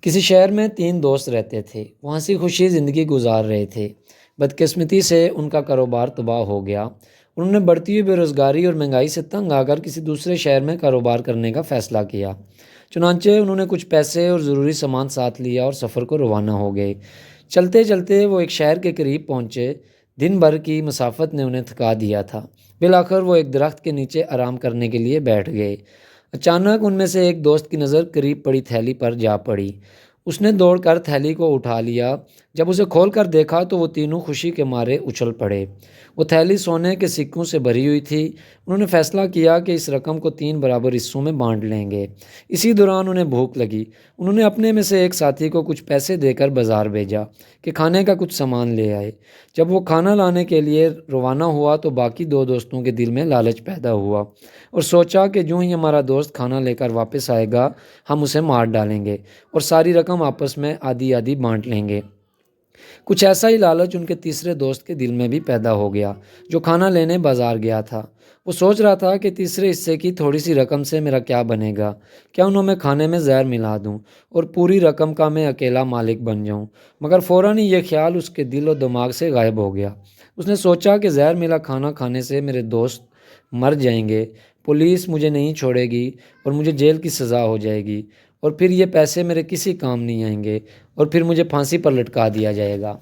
کسی شہر میں 3 دوست رہتے تھے۔ وہ ہنسی خوشی زندگی گزار رہے تھے۔ بدقسمتی سے ان کا کاروبار تباہ ہو گیا۔ انہوں نے بڑھتی ہوئی بے روزگاری اور مہنگائی سے تنگ آ کر کسی دوسرے شہر میں کاروبار کرنے کا فیصلہ کیا۔ چنانچہ انہوں نے کچھ پیسے اور ضروری سامان ساتھ لیا اور سفر کو روانہ ہو گئے۔ چلتے چلتے وہ ایک شہر کے قریب پہنچے۔ دن بھر کی مسافت نے انہیں تھکا دیا تھا۔ بالآخر وہ ایک درخت کے نیچے آرام کرنے کے لیے بیٹھ گئے۔ اچانک ان میں سے ایک دوست کی نظر قریب پڑی تھیلی پر جا پڑی۔ اس نے دوڑ کر تھیلی کو اٹھا لیا۔ جب اسے کھول کر دیکھا تو وہ تینوں خوشی کے مارے اچھل پڑے۔ وہ تھیلی سونے کے سکوں سے بھری ہوئی تھی۔ انہوں نے فیصلہ کیا کہ اس رقم کو 3 برابر حصوں میں بانٹ لیں گے۔ اسی دوران انہیں بھوک لگی۔ انہوں نے اپنے میں سے ایک ساتھی کو کچھ پیسے دے کر بازار بھیجا کہ کھانے کا کچھ سامان لے آئے۔ جب وہ کھانا لانے کے لیے روانہ ہوا تو باقی 2 دوستوں کے دل میں لالچ پیدا ہوا اور سوچا کہ جو ہی ہمارا دوست کھانا لے کر واپس آئے گا ہم اسے مار ڈالیں گے اور ساری رقم آپس میں آدھی آدھی بانٹ لیں گے۔ کچھ ایسا ہی لالچ ان کے تیسرے دوست کے دل میں بھی پیدا ہو گیا جو کھانا لینے بازار گیا تھا۔ وہ سوچ رہا تھا کہ تیسرے حصے کی تھوڑی سی رقم سے میرا کیا بنے گا، کیا انہوں میں کھانے میں زہر ملا دوں اور پوری رقم کا میں اکیلا مالک بن جاؤں۔ مگر فوراً ہی یہ خیال اس کے دل و دماغ سے غائب ہو گیا۔ اس نے سوچا کہ زہر ملا کھانا کھانے سے میرے دوست مر جائیں گے، پولیس مجھے نہیں چھوڑے گی اور مجھے جیل کی سزا ہو جائے گی، اور پھر یہ پیسے میرے کسی کام نہیں آئیں گے اور پھر مجھے پھانسی پر لٹکا دیا جائے گا۔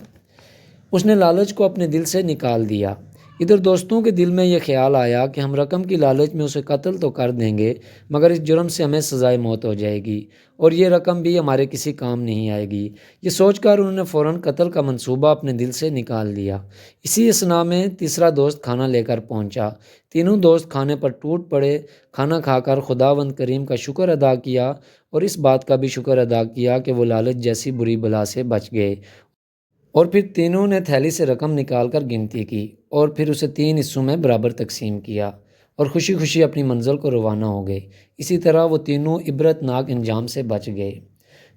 اس نے لالچ کو اپنے دل سے نکال دیا۔ ادھر دوستوں کے دل میں یہ خیال آیا کہ ہم رقم کی لالچ میں اسے قتل تو کر دیں گے مگر اس جرم سے ہمیں سزائے موت ہو جائے گی اور یہ رقم بھی ہمارے کسی کام نہیں آئے گی۔ یہ سوچ کر انہوں نے فوراً قتل کا منصوبہ اپنے دل سے نکال دیا۔ اسی اثنا میں تیسرا دوست کھانا لے کر پہنچا۔ تینوں دوست کھانے پر ٹوٹ پڑے۔ کھانا کھا کر خداوند کریم کا شکر ادا کیا اور اس بات کا بھی شکر ادا کیا کہ وہ لالچ جیسی بری بلا سے بچ گئے، اور پھر تینوں نے تھیلی سے رقم نکال کر گنتی کی اور پھر اسے 3 حصوں میں برابر تقسیم کیا اور خوشی خوشی اپنی منزل کو روانہ ہو گئے۔ اسی طرح وہ تینوں عبرت ناک انجام سے بچ گئے۔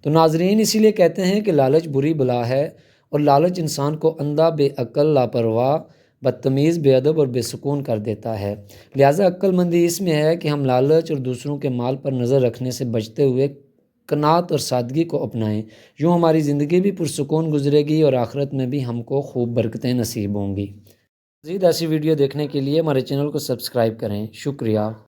تو ناظرین، اسی لیے کہتے ہیں کہ لالچ بری بلا ہے، اور لالچ انسان کو اندھا، بے عقل، لاپرواہ، بدتمیز، بے ادب اور بے سکون کر دیتا ہے۔ لہٰذا عقل مندی اس میں ہے کہ ہم لالچ اور دوسروں کے مال پر نظر رکھنے سے بچتے ہوئے قناعت اور سادگی کو اپنائیں۔ یوں ہماری زندگی بھی پرسکون گزرے گی اور آخرت میں بھی ہم کو خوب برکتیں نصیب ہوں گی۔ مزید ایسی ویڈیو دیکھنے کے لیے ہمارے چینل کو سبسکرائب کریں۔ شکریہ۔